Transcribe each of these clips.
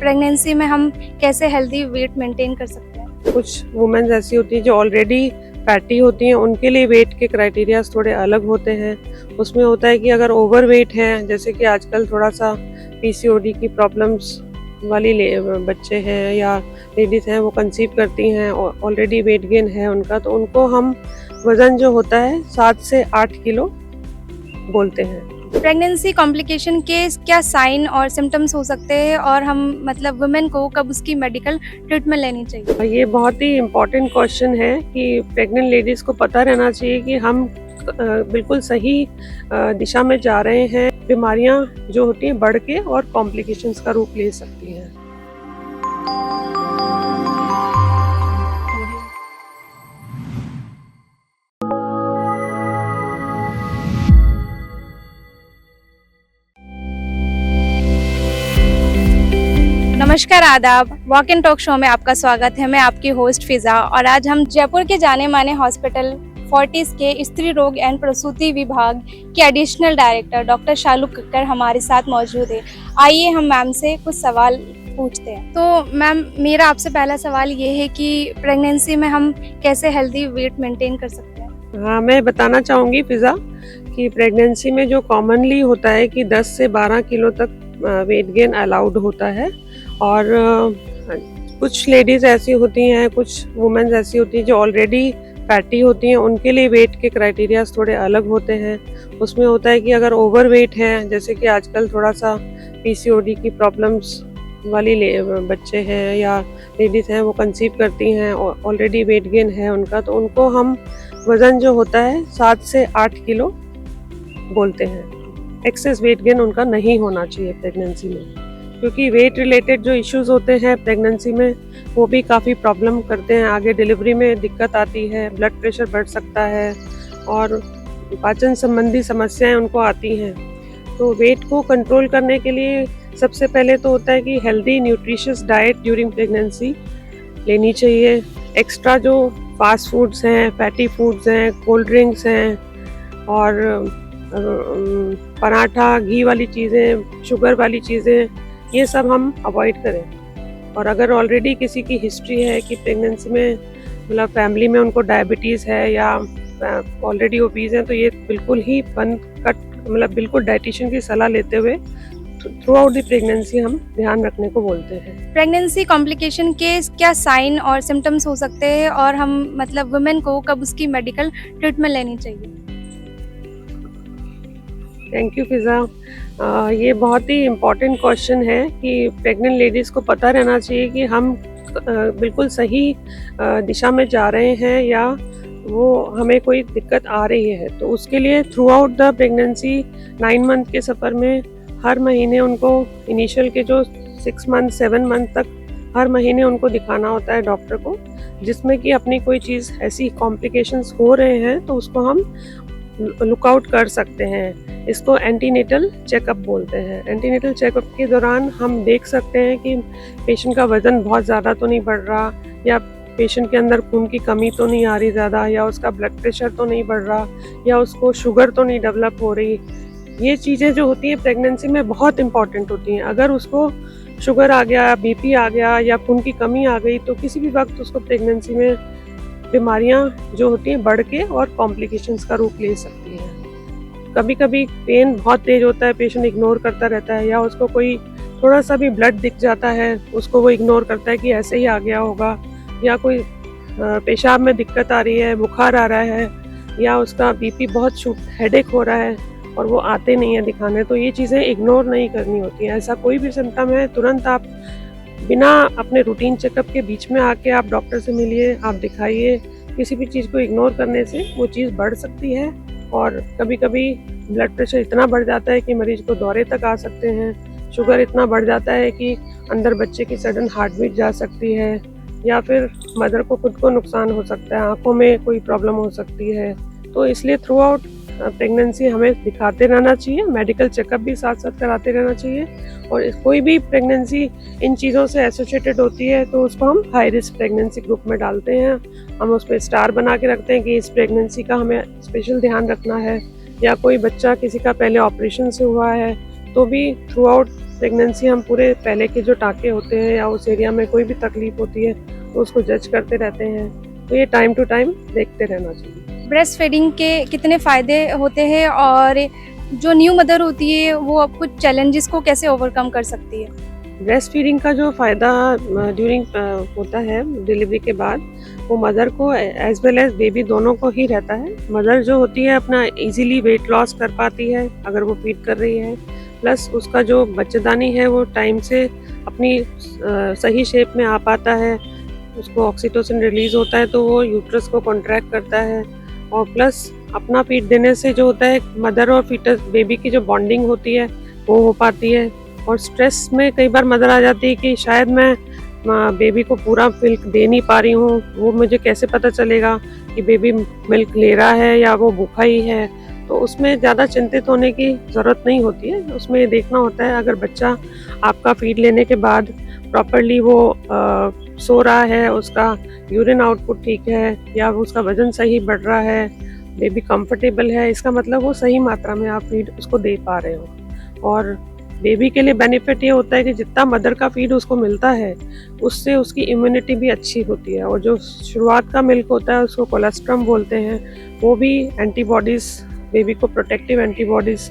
Pregnancy में हम कैसे हेल्दी वेट मेंटेन कर सकते हैं? कुछ वुमेन्स ऐसी होती हैं जो ऑलरेडी फैटी होती हैं, उनके लिए वेट के क्राइटेरियाज थोड़े अलग होते हैं। उसमें होता है कि अगर ओवर वेट है, जैसे कि आजकल थोड़ा सा पीसीओडी की प्रॉब्लम्स वाली बच्चे हैं या लेडीज़ हैं, वो कंसीव करती हैं और ऑलरेडी वेट गेन है उनका, तो उनको हम वज़न जो होता है 7 से 8 किलो बोलते हैं। प्रेगनेंसी कॉम्प्लिकेशन के क्या साइन और सिम्टम्स हो सकते हैं और हम मतलब वुमेन को कब उसकी मेडिकल ट्रीटमेंट लेनी चाहिए? ये बहुत ही इम्पोर्टेंट क्वेश्चन है कि प्रेग्नेंट लेडीज़ को पता रहना चाहिए कि हम बिल्कुल सही दिशा में जा रहे हैं। बीमारियां जो होती हैं बढ़ के और कॉम्प्लिकेशंस का रूप ले सकती हैं। नमस्कार, आदाब। वॉक एंड टॉक शो में आपका स्वागत है। मैं आपकी होस्ट फिजा और आज हम जयपुर के जाने माने हॉस्पिटल फोर्टिस के स्त्री रोग एंड प्रसूति विभाग के एडिशनल डायरेक्टर डॉक्टर शालू कक्कर हमारे साथ मौजूद है। आइए हम मैम से कुछ सवाल पूछते हैं। तो मैम, मेरा आपसे पहला सवाल ये है कि प्रेगनेंसी में हम कैसे हेल्दी वेट मेंटेन कर सकते हैं? हाँ, मैं बताना चाहूँगी फिजा कि प्रेगनेंसी में जो कॉमनली होता है कि 10 से 12 किलो तक वेट गेन अलाउड होता है। और कुछ लेडीज़ ऐसी होती हैं, कुछ वुमेन्स ऐसी होती हैं जो ऑलरेडी फैटी होती हैं, उनके लिए वेट के क्राइटेरियाज थोड़े अलग होते हैं। उसमें होता है कि अगर ओवर वेट है, जैसे कि आजकल थोड़ा सा पीसीओडी की प्रॉब्लम्स वाली बच्चे हैं या लेडीज़ हैं, वो कंसीव करती हैं और ऑलरेडी वेट गेन है उनका, तो उनको हम वज़न जो होता है 7 से 8 किलो बोलते हैं। एक्सेस वेट गेन उनका नहीं होना चाहिए प्रेगनेंसी में, क्योंकि वेट रिलेटेड जो इश्यूज होते हैं प्रेगनेंसी में वो भी काफ़ी प्रॉब्लम करते हैं। आगे डिलीवरी में दिक्कत आती है, ब्लड प्रेशर बढ़ सकता है और पाचन संबंधी समस्याएं उनको आती हैं। तो वेट को कंट्रोल करने के लिए सबसे पहले तो होता है कि healthy nutritious diet during pregnancy लेनी चाहिए। एक्स्ट्रा जो फास्ट फूड्स हैं, फैटी फूड्स हैं, कोल्ड ड्रिंक्स हैं और पराठा, घी वाली चीज़ें, शुगर वाली चीज़ें, ये सब हम अवॉइड करें। और अगर ऑलरेडी किसी की हिस्ट्री है कि प्रेगनेंसी में मतलब फैमिली में उनको डायबिटीज़ है या ऑलरेडी ओबीज हैं, तो ये बिल्कुल ही मतलब बिल्कुल डाइटिशियन की सलाह लेते हुए थ्रू आउट द प्रेगनेंसी हम ध्यान रखने को बोलते हैं। प्रेगनेंसी कॉम्प्लिकेशन के क्या साइन और सिम्टम्स हो सकते हैं और हम मतलब वुमेन को कब उसकी मेडिकल ट्रीटमेंट लेनी चाहिए? थैंक यू फिजा। ये बहुत ही इम्पोर्टेंट क्वेश्चन है कि प्रेग्नेंट लेडीज़ को पता रहना चाहिए कि हम बिल्कुल सही दिशा में जा रहे हैं या वो हमें कोई दिक्कत आ रही है। तो उसके लिए through out the pregnancy 9 month के सफ़र में हर महीने उनको इनिशियल के जो 6 मंथ 7 मंथ तक हर महीने उनको दिखाना होता है डॉक्टर को, जिसमें कि अपनी कोई चीज़ ऐसी कॉम्प्लिकेशंस हो रहे हैं तो उसको हम लुकआउट कर सकते हैं। इसको एंटीनेटल चेकअप बोलते हैं। एंटीनेटल चेकअप के दौरान हम देख सकते हैं कि पेशेंट का वज़न बहुत ज़्यादा तो नहीं बढ़ रहा, या पेशेंट के अंदर खून की कमी तो नहीं आ रही ज़्यादा, या उसका ब्लड प्रेशर तो नहीं बढ़ रहा, या उसको शुगर तो नहीं डेवलप हो रही। ये चीज़ें जो होती हैं प्रेगनेंसी में बहुत इंपॉर्टेंट होती हैं। अगर उसको शुगर आ गया, बीपी आ गया या खून की कमी आ गई, तो किसी भी वक्त उसको प्रेगनेंसी में बीमारियां जो होती हैं बढ़ के और कॉम्प्लिकेशंस का रूप ले सकती हैं। कभी कभी पेन बहुत तेज होता है, पेशेंट इग्नोर करता रहता है, या उसको कोई थोड़ा सा भी ब्लड दिख जाता है, उसको वो इग्नोर करता है कि ऐसे ही आ गया होगा, या कोई पेशाब में दिक्कत आ रही है, बुखार आ रहा है, या उसका बीपी बहुत हेडेक हो रहा है और वो आते नहीं है दिखाने। तो ये चीज़ें इग्नोर नहीं करनी होती हैं। ऐसा कोई भी सिम्टम है, तुरंत आप बिना अपने रूटीन चेकअप के बीच में आके आप डॉक्टर से मिलिए, आप दिखाइए। किसी भी चीज़ को इग्नोर करने से वो चीज़ बढ़ सकती है और कभी कभी ब्लड प्रेशर इतना बढ़ जाता है कि मरीज को दौरे तक आ सकते हैं। शुगर इतना बढ़ जाता है कि अंदर बच्चे की सडन हार्ट बीट जा सकती है, या फिर मदर को खुद को नुकसान हो सकता है, आँखों में कोई प्रॉब्लम हो सकती है। तो इसलिए थ्रू आउट प्रेगनेंसी हमें दिखाते रहना चाहिए, मेडिकल चेकअप भी साथ साथ कराते रहना चाहिए। और कोई भी प्रेगनेंसी इन चीज़ों से एसोसिएटेड होती है तो उसको हम हाई रिस्क प्रेगनेंसी ग्रुप में डालते हैं। हम उस पर स्टार बना के रखते हैं कि इस प्रेगनेंसी का हमें स्पेशल ध्यान रखना है। या कोई बच्चा किसी का पहले ऑपरेशन से हुआ है तो भी थ्रू आउट प्रेगनेंसी हम पूरे पहले के जो टाँके होते हैं या उस एरिया में कोई भी तकलीफ होती है तो उसको जज करते रहते हैं, तो ये टाइम टू टाइम देखते रहना चाहिए। ब्रेस्ट फीडिंग के कितने फ़ायदे होते हैं और जो न्यू मदर होती है वो अब कुछ चैलेंजेस को कैसे ओवरकम कर सकती है? ब्रेस्ट फीडिंग का जो फ़ायदा ड्यूरिंग होता है डिलीवरी के बाद, वो मदर को एज वेल एज बेबी दोनों को ही रहता है। मदर जो होती है अपना इजीली वेट लॉस कर पाती है अगर वो फीड कर रही है, प्लस उसका जो बच्चेदानी है वो टाइम से अपनी सही शेप में आ पाता है, उसको ऑक्सीटोसिन रिलीज़ होता है तो वो यूट्रस को कॉन्ट्रैक्ट करता है, और प्लस अपना फीड देने से जो होता है मदर और फीटस बेबी की जो बॉन्डिंग होती है वो हो पाती है। और स्ट्रेस में कई बार मदर आ जाती है कि शायद मैं बेबी को पूरा मिल्क दे नहीं पा रही हूँ, वो मुझे कैसे पता चलेगा कि बेबी मिल्क ले रहा है या वो भूखा ही है। तो उसमें ज़्यादा चिंतित होने की ज़रूरत नहीं होती है। उसमें ये देखना होता है अगर बच्चा आपका फीड लेने के बाद प्रॉपरली वो सो रहा है, उसका यूरिन आउटपुट ठीक है या उसका वजन सही बढ़ रहा है, बेबी कंफर्टेबल है, इसका मतलब वो सही मात्रा में आप फीड उसको दे पा रहे हो। और बेबी के लिए बेनिफिट ये होता है कि जितना मदर का फीड उसको मिलता है उससे उसकी इम्यूनिटी भी अच्छी होती है, और जो शुरुआत का मिल्क होता है उसको कोलेस्ट्रम बोलते हैं, वो भी एंटीबॉडीज़ बेबी को प्रोटेक्टिव एंटीबॉडीज़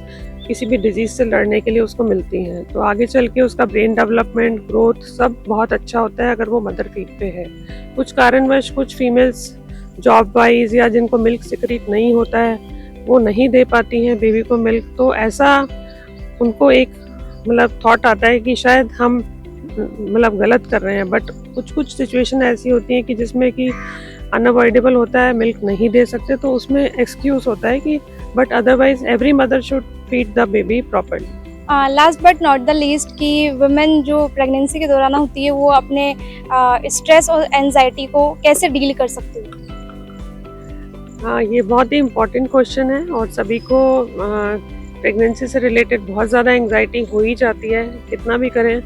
किसी भी डिजीज़ से लड़ने के लिए उसको मिलती हैं। तो आगे चल के उसका ब्रेन डेवलपमेंट, ग्रोथ सब बहुत अच्छा होता है अगर वो मदर फीड पे है। कुछ कारणवश कुछ फीमेल्स जॉब वाइज या जिनको मिल्क सिक्रीट नहीं होता है वो नहीं दे पाती हैं बेबी को मिल्क, तो ऐसा उनको एक मतलब थॉट आता है कि शायद हम मतलब गलत कर रहे हैं। बट कुछ कुछ सिचुएशन ऐसी होती हैं कि जिसमें कि अनअवॉइडेबल होता है, मिल्क नहीं दे सकते, तो उसमें एक्सक्यूज़ होता है कि but otherwise every mother should feed the baby properly. Last but not the least कि वुमेन जो प्रेगनेंसी के दौरान होती है वो अपने स्ट्रेस और एंजाइटी को कैसे डील कर सकती है? हाँ, ये बहुत ही इम्पोर्टेंट क्वेश्चन है और सभी को प्रेगनेंसी से रिलेटेड बहुत ज़्यादा एंग्जाइटी हो ही जाती है। कितना भी करें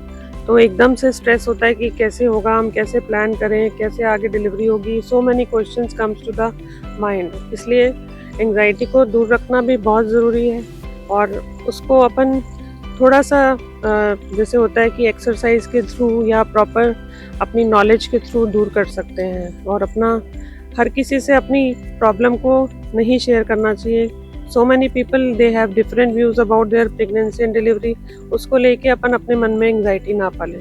तो एकदम से स्ट्रेस होता है कि कैसे होगा, हम कैसे प्लान करें, कैसे आगे डिलीवरी होगी, so many questions comes to the mind. इसलिए एंग्जाइटी को दूर रखना भी बहुत ज़रूरी है, और उसको अपन थोड़ा सा जैसे होता है कि एक्सरसाइज के थ्रू या प्रॉपर अपनी नॉलेज के थ्रू दूर कर सकते हैं। और अपना हर किसी से अपनी प्रॉब्लम को नहीं शेयर करना चाहिए। So many people they have different views about their pregnancy and delivery, उसको लेके अपन अपने मन में एंग्जाइटी ना पालें।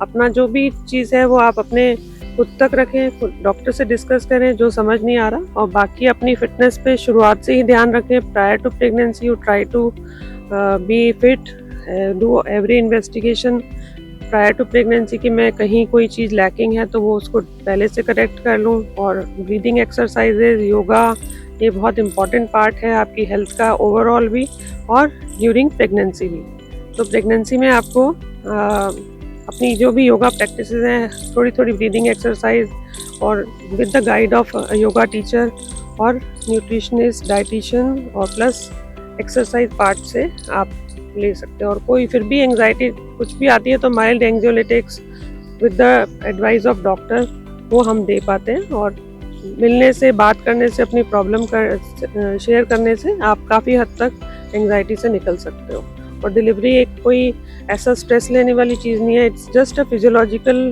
अपना जो भी चीज़ है वो आप अपने खुद तक रखें, डॉक्टर से डिस्कस करें जो समझ नहीं आ रहा, और बाकी अपनी फिटनेस पे शुरुआत से ही ध्यान रखें। Prior to pregnancy you try to be fit, do every investigation prior to pregnancy कि मैं कहीं कोई चीज़ लैकिंग है तो वो उसको पहले से करेक्ट कर लूँ। और ब्रीदिंग एक्सरसाइजेज, योगा, ये बहुत इम्पॉर्टेंट पार्ट है आपकी हेल्थ का ओवरऑल भी और ड्यूरिंग प्रेगनेंसी भी। तो प्रेगनेंसी में आपको अपनी जो भी योगा प्रैक्टिसेस हैं, थोड़ी थोड़ी ब्रीदिंग एक्सरसाइज, और with the guide of yoga teacher और न्यूट्रिशनिस्ट, डाइटिशियन और प्लस एक्सरसाइज पार्ट से आप ले सकते हैं। और कोई फिर भी एंग्जाइटी कुछ भी आती है तो mild anxiolytics with the advice of doctor वो हम दे पाते हैं, और मिलने से, बात करने से, अपनी प्रॉब्लम शेयर करने से आप काफ़ी हद तक एंग्जाइटी से निकल सकते हो। और डिलीवरी एक कोई ऐसा स्ट्रेस लेने वाली चीज़ नहीं है, it's just a physiological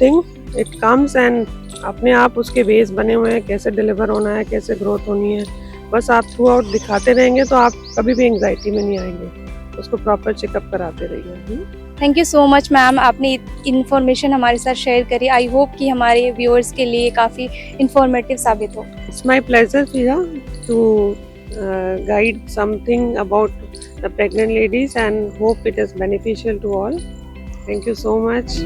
thing, it comes and अपने आप उसके वेज बने हुए हैं, कैसे डिलीवर होना है, कैसे ग्रोथ होनी है। बस आप थ्रू आउट दिखाते रहेंगे तो आप कभी भी एंग्जाइटी में नहीं आएंगे, उसको प्रॉपर चेकअप कराते रहिए। Thank you so much ma'am, आपने इन्फॉर्मेशन हमारे साथ शेयर करी। आई होप कि हमारे व्यूअर्स के लिए काफ़ी इंफॉर्मेटिव साबित हो। It's my pleasure Priya to guide something about the pregnant ladies and hope it is beneficial to all. Thank you so much.